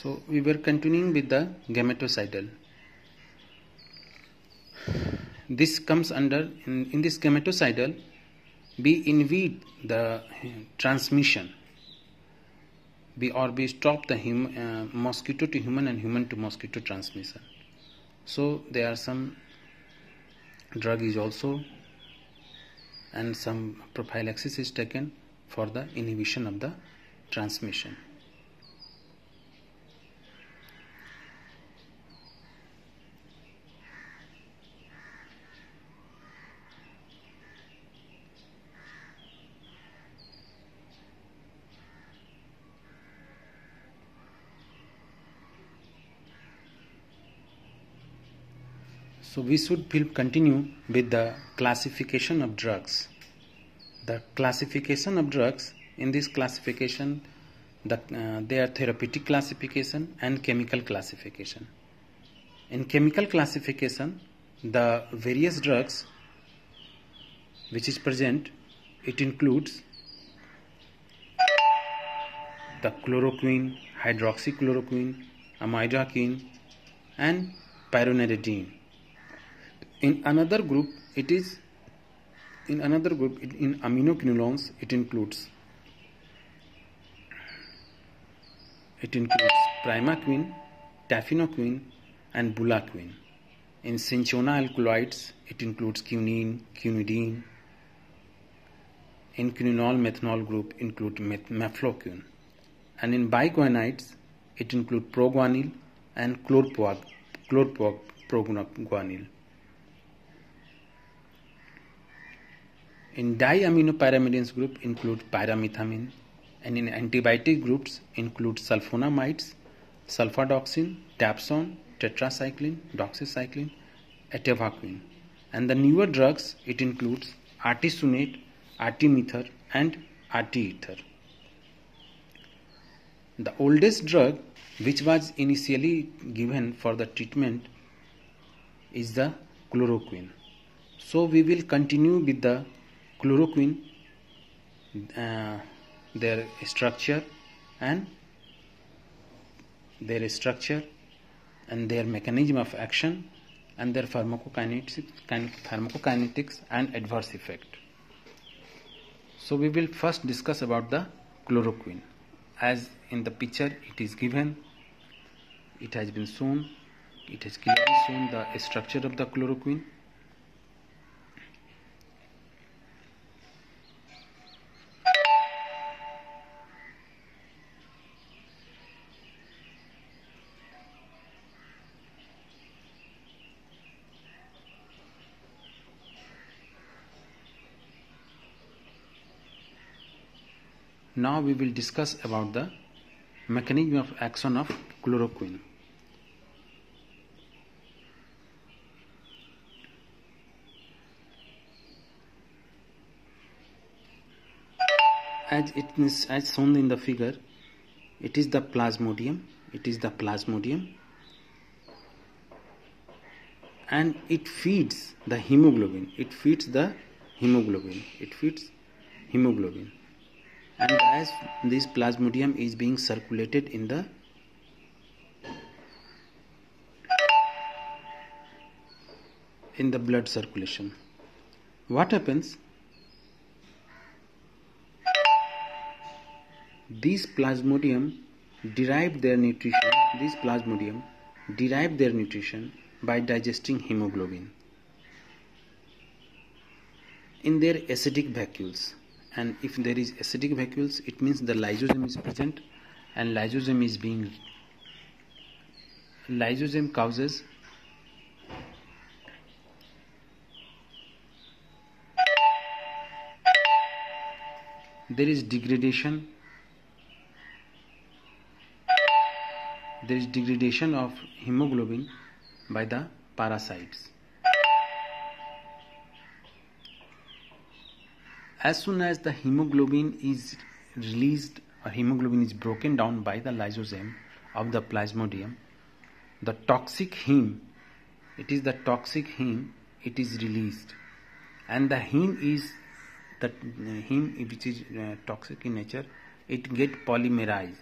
So we were continuing with the gametocidal. This comes under, in this gametocidal, we inhibit the transmission. We stop the mosquito to human and human to mosquito transmission. So there are some drug is also, and some prophylaxis is taken for the inhibition of the transmission. So we should continue with the classification of drugs. The classification of drugs, in this classification, they are therapeutic classification and chemical classification. In chemical classification, the various drugs which is present, it includes the chloroquine, hydroxychloroquine, amidaquine, and pyronidine. In another group, in aminoquinolones, it includes primaquine, tafenoquine, and bulaquine. In cinchona alkaloids, it includes quinine, quinidine. In quinol methanol group, include mefloquine. And in biguanides, it includes proguanil and chlorproguanil. In diaminopyrimidines group include pyrimethamine, and in antibiotic groups include sulfonamides, sulfadoxine, dapsone, tetracycline, doxycycline, ativaquine. And the newer drugs, it includes artesunate, artemether, and arteether. The oldest drug which was initially given for the treatment is the chloroquine. So we will continue with the chloroquine, their structure and their mechanism of action, and their pharmacokinetics and adverse effect. So we will first discuss about the chloroquine. As in the picture it is given, it has been shown, it has clearly shown the structure of the chloroquine. Now we will discuss about the mechanism of action of chloroquine. As shown in the figure, it is the plasmodium. And it feeds the hemoglobin. And as this plasmodium is being circulated in the blood circulation, what happens? These plasmodium derive their nutrition by digesting hemoglobin in their acidic vacuoles. And if there is acidic vacuoles, it means the lysosome is present, and lysosome causes there is degradation of hemoglobin by the parasites. As soon as the hemoglobin is released, or hemoglobin is broken down by the lysosome of the plasmodium, the toxic heme, it is released, and the heme which is toxic in nature, it get polymerized.